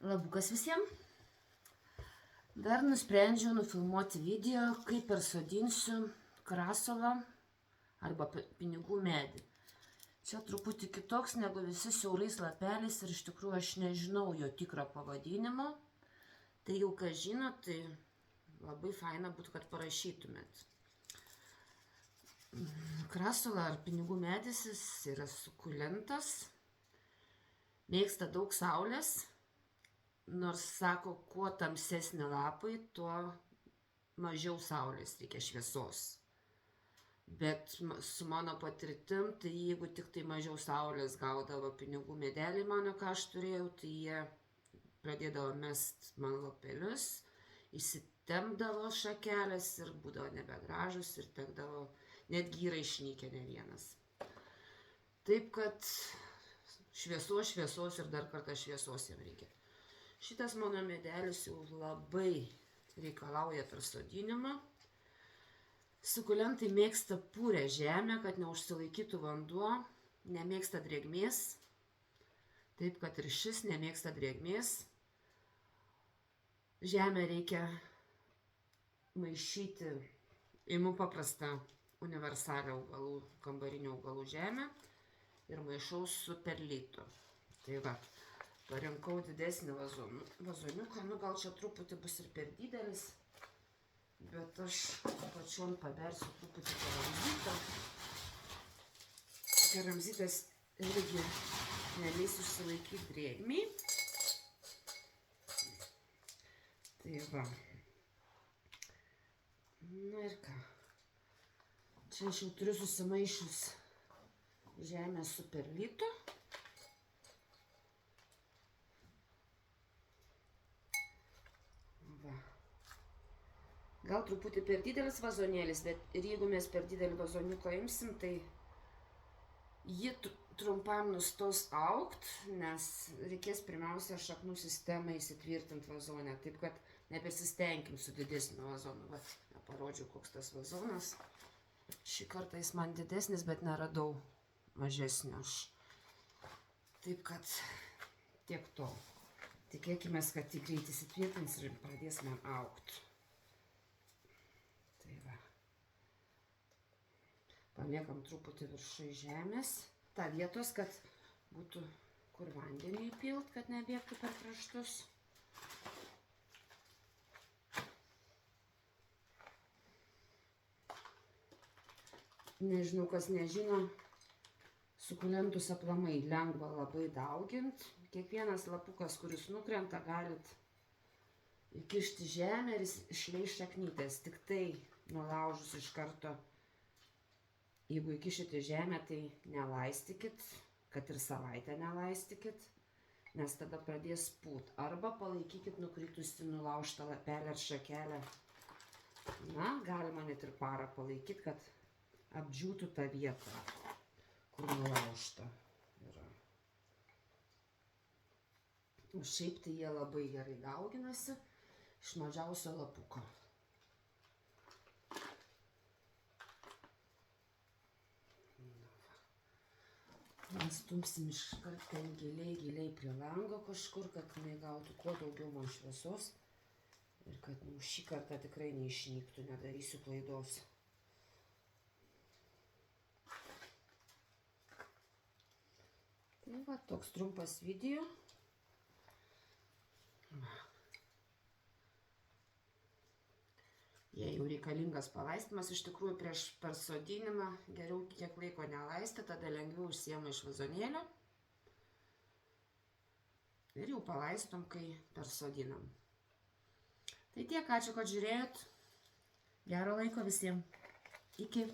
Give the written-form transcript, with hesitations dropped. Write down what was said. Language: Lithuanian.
Labukas visiems. Dar nusprendžiau nufilmuoti video, kaip persodinsiu krasolą arba pinigų medį. Čia truputį kitoks negu visi siaurais lapeliais ir iš tikrųjų aš nežinau jo tikro pavadinimo. Tai jau ką žinot, tai labai faina būtų, kad parašytumėt. Krasola ar pinigų medis jis yra sukulentas, mėgsta daug saulės. Nors sako, kuo tamsesni lapai, tuo mažiau saulės reikia šviesos. Bet su mano patirtim, tai jeigu tik tai mažiau saulės gaudavo pinigų medeliai mano, ką aš turėjau, tai jie pradėdavo mest man lapelius, įsitempdavo šakelės ir būdavo nebegražus ir tekdavo, netgi yra išnykę ne vienas. Taip kad šviesos ir dar kartą šviesos jam reikia. Šitas mano medelis jau labai reikalauja persodinimo. Sukulentai mėgsta purę žemę, kad neužsilaikytų vanduo, nemėgsta drėgmės, taip kad ir šis nemėgsta drėgmės. Žemę reikia maišyti, imu paprastą universalią augalų, kambarinių augalų žemę ir maišau su perlitu. Tai va. Parinkau didesnį vazoniuką, gal čia truputį bus ir per didelis, bet aš pačiom pabersiu truputį keramzitą. Keramzitas irgi neleis išsilaikyti drėgmiai. Tai va. Na ir ką. Čia aš jau turiu susimaišius žemę su perlitu. Gal truputį per didelis vazonėlis, bet ir jeigu mes per didelį vazoniuką imsim, tai ji trumpam nustos augt, nes reikės pirmiausia šaknų sistemą įsitvirtinti vazonę. Taip kad nepersistengim su didesniu vazonu. Va, parodžiau, koks tas vazonas. Šį kartą jis man didesnis, bet neradau mažesnio. Taip kad tiek to. Tikėkime, kad tik greit įsitvirtins ir pradės man augti. Tai va. Paliekam truputį viršui žemės. Ta vietos, kad būtų kur vandenį įpilt, kad nebėgtų per kraštus. Nežinau, kas nežino, sukulentus aplamai lengva labai daugint. Kiekvienas lapukas, kuris nukrenta, galit įkišti žemę ir išleis šaknytės. Tik tai nulaužus iš karto, jeigu įkišite žemę, tai nelaistykit, kad ir savaitę nelaistykit, nes tada pradės pūt. Arba palaikykit nukritusi nulaužtą lapelę ar šakelę. Na, galima net ir parą palaikyti, kad apdžiūtų tą vietą, kur nulaužta yra. O šiaip tai jie labai gerai dauginasi iš mažiausio lapuko. Mes stumsim iškart ten giliai prie lango kažkur, kad jinai gautų kuo daugiau man šviesos ir kad šį kartą tikrai neišnyktų, nedarysiu klaidos. Tai va, toks trumpas video. Jei jau reikalingas palaistymas, iš tikrųjų prieš persodinimą geriau kiek laiko nelaisti, tada lengviau išsiema iš vazonėlio ir jau palaistom, kai persodinam. Tai tiek, ačiū, kad žiūrėjot. Gero laiko visiems. Iki.